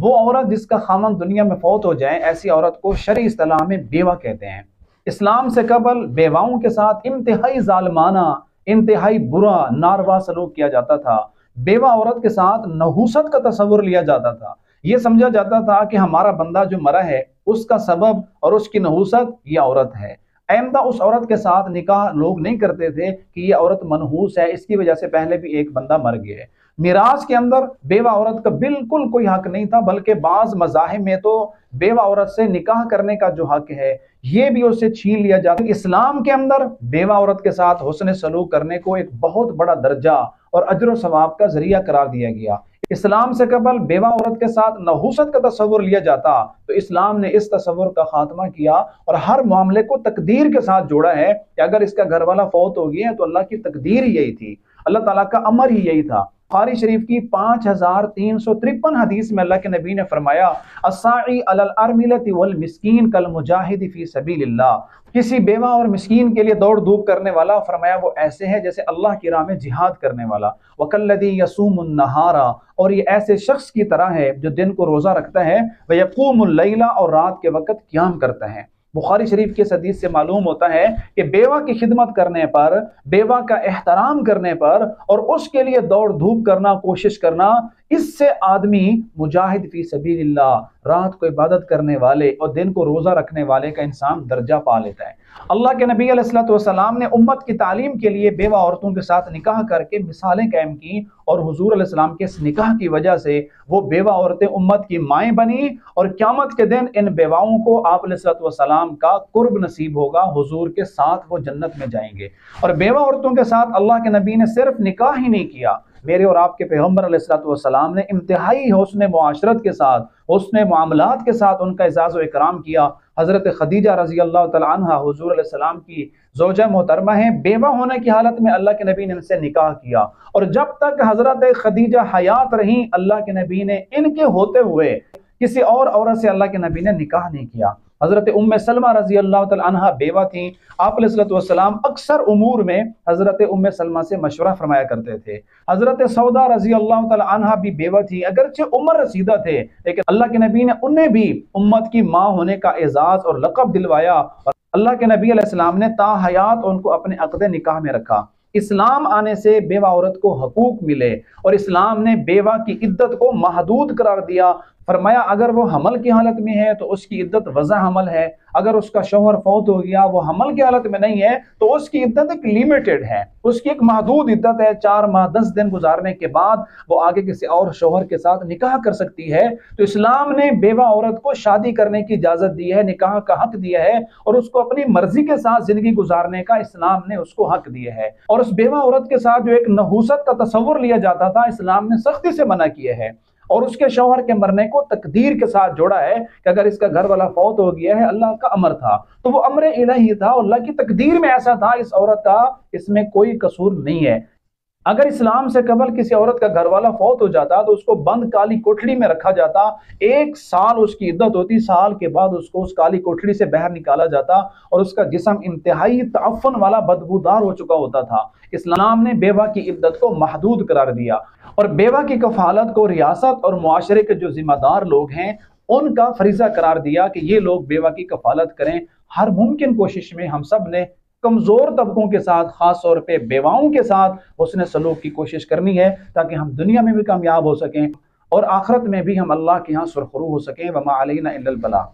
वो औरत जिसका खामन दुनिया में फौत हो जाए, ऐसी औरत को शरई इस्तिलाह में बेवा कहते हैं। इस्लाम से कबल बेवाओं के साथ इंतहाई जालमाना, इंतहाई बुरा नारवा सलूक किया जाता था। बेवा औरत के साथ नहूसत का तस्वुर लिया जाता था। यह समझा जाता था कि हमारा बंदा जो मरा है उसका सबब और उसकी नहूसत यह औरत है। आइंदा उस औरत के साथ निकाह लोग नहीं करते थे कि यह औरत मनहूस है, इसकी वजह से पहले भी एक बंदा मर गया है। मिराज के अंदर बेवा औरत का बिल्कुल कोई हक नहीं था, बल्कि बाज मज़ाहिब में तो बेवा औरत से निकाह करने का जो हक है ये भी उससे छीन लिया जाता है। इस्लाम के अंदर बेवा औरत के साथ हुस्न सलूक करने को एक बहुत बड़ा दर्जा और अजर सवाब का जरिया करार दिया गया। इस्लाम से कबल बेवा औरत के साथ नहूसत का तस्वुर लिया जाता, तो इस्लाम ने इस तस्वुर का खात्मा किया और हर मामले को तकदीर के साथ जोड़ा है कि अगर इसका घर वाला फौत हो गया है तो अल्लाह की तकदीर ही यही थी, अल्लाह ताला का अमर ही यही था। बुखारी शरीफ की 5353 हदीस में अल्लाह के नबी ने फरमाया, अस्साई अलल अरमिलति वल मिस्कीन कल मुजाहिद फी सबीलिल्लाह। किसी बेवा और मिस्कीन के लिए दौड़ धूप करने वाला, फरमाया वो ऐसे है जैसे अल्लाह की राह में जिहाद करने वाला। वकल्लदी यसूमुन नहारा, और ये ऐसे शख्स की तरह है जो दिन को रोजा रखता है, व यक़ूमुल लैला, और रात के वक़्त क़याम करता है। बुखारी शरीफ के हदीस से मालूम होता है कि बेवा की खिदमत करने पर, बेवा का एहतराम करने पर और उसके लिए दौड़ धूप करना, कोशिश करना, इससे आदमी मुजाहिद फी सबीलिल्लाह, रात को इबादत करने वाले और दिन को रोजा रखने वाले का इंसान दर्जा पा लेता है। अल्लाह के नबी अलैहिस्सलातु वस्सलाम ने उम्मत की तालीम के लिए बेवा औरतों के साथ निकाह करके मिसालें कायम की, और हुजूर अलैहिस्सलाम के इस निकाह की वजह से वो बेवा औरतें उम्मत की माएँ बनी, और क़यामत के दिन इन बेवाओं को आप अलैहिस्सलातु वस्सलाम का कुर्ब नसीब होगा, हुजूर के साथ वो जन्नत में जाएंगे। और बेवा औरतों के साथ अल्लाह के नबी ने सिर्फ निकाह ही नहीं किया, मेरे और आपके पैगम्बर अलैहिस्सलातु वस्सलाम ने इंतहाई हुस्न मुआशरत के साथ, हुस्न मामलात के साथ उनका इज़ाज़ व इकराम किया। हज़रत खदीजा रज़ी अल्लाह तआला अन्हा हुजूर अलैहिस्सलाम की ज़ौजा मोहतरमा है, बेवा होने की हालत में अल्लाह के नबी ने इनसे निकाह किया, और जब तक हज़रत खदीजा हयात रही अल्लाह के नबी ने इनके होते हुए किसी और औरत से अल्लाह के नबी ने निकाह नहीं किया। हज़रत उम्मे सलमा रज़ी अल्लाह तआला अन्हा बेवा थी। आप अलैहिस्सलातु वस्सलाम अक्सर उमूर में हज़रत उम्मे सलमा से मशवरा फरमाया करते थे। हज़रत सौदा रज़ी अल्लाह तआला अन्हा भी बेवा थी, अगरचे उम्र रसीदा थे, लेकिन अल्लाह के नबी ने उन्हें भी उम्मत की माँ होने का एजाज़ और लक़ब दिलवाया, और अल्लाह के नबी अलैहिस्सलाम ने ता हयात उनको अपने अक़्द निकाह में रखा। इस्लाम आने से बेवा औरत को हकूक मिले, और इस्लाम ने बेवा की इद्दत को महदूद करार दिया। फरमाया अगर वो हमल की हालत में है तो उसकी इद्दत वज़ा हमल है, अगर उसका शौहर फौत हो गया, वो हमल की हालत में नहीं है, तो उसकी इद्दत एक लिमिटेड है, उसकी एक महदूद इद्दत है। 4 माह 10 दिन गुजारने के बाद वो आगे किसी और शौहर के साथ निकाह कर सकती है। तो इस्लाम ने बेवा औरत को शादी करने की इजाज़त दी है, निकाह का हक दिया है, और उसको अपनी मर्जी के साथ जिंदगी गुजारने का इस्लाम ने उसको हक दिया है। और उस बेवा औरत के साथ जो एक नहूसत का तस्वुर लिया जाता था, इस्लाम ने सख्ती से मना किया है, और उसके शौहर के मरने को तकदीर के साथ जोड़ा है कि अगर इसका घर वाला फौत हो गया है, अल्लाह का अमर था, तो वो अमर इलाही था, अल्लाह की तकदीर में ऐसा था, इस औरत का इसमें कोई कसूर नहीं है। अगर इस्लाम से कबल किसी औरत का घर वाला फौत हो जाता तो उसको बंद काली कोठरी में रखा जाता, 1 साल उसकी इद्दत होती, साल के बाद उसको उस काली कोठरी से बाहर निकाला जाता, और उसका जिस्म इंतहाई तअफ़्फ़ुन वाला बदबूदार हो चुका होता था। इस्लाम ने बेवा की इद्दत को महदूद करार दिया, और बेवा की कफालत को रियासत और मुआशरे के जो जिम्मेदार लोग हैं उनका फरीज़ा करार दिया कि ये लोग बेवा की कफालत करें। हर मुमकिन कोशिश में हम सब ने कमज़ोर तबकों के साथ, ख़ास तौर पे बेवाओं के साथ हुस्न सलूक की कोशिश करनी है, ताकि हम दुनिया में भी कामयाब हो सकें और आखिरत में भी हम अल्लाह के यहाँ सुरखरू हो सकें। वमा अलैना इल्लल बलाग।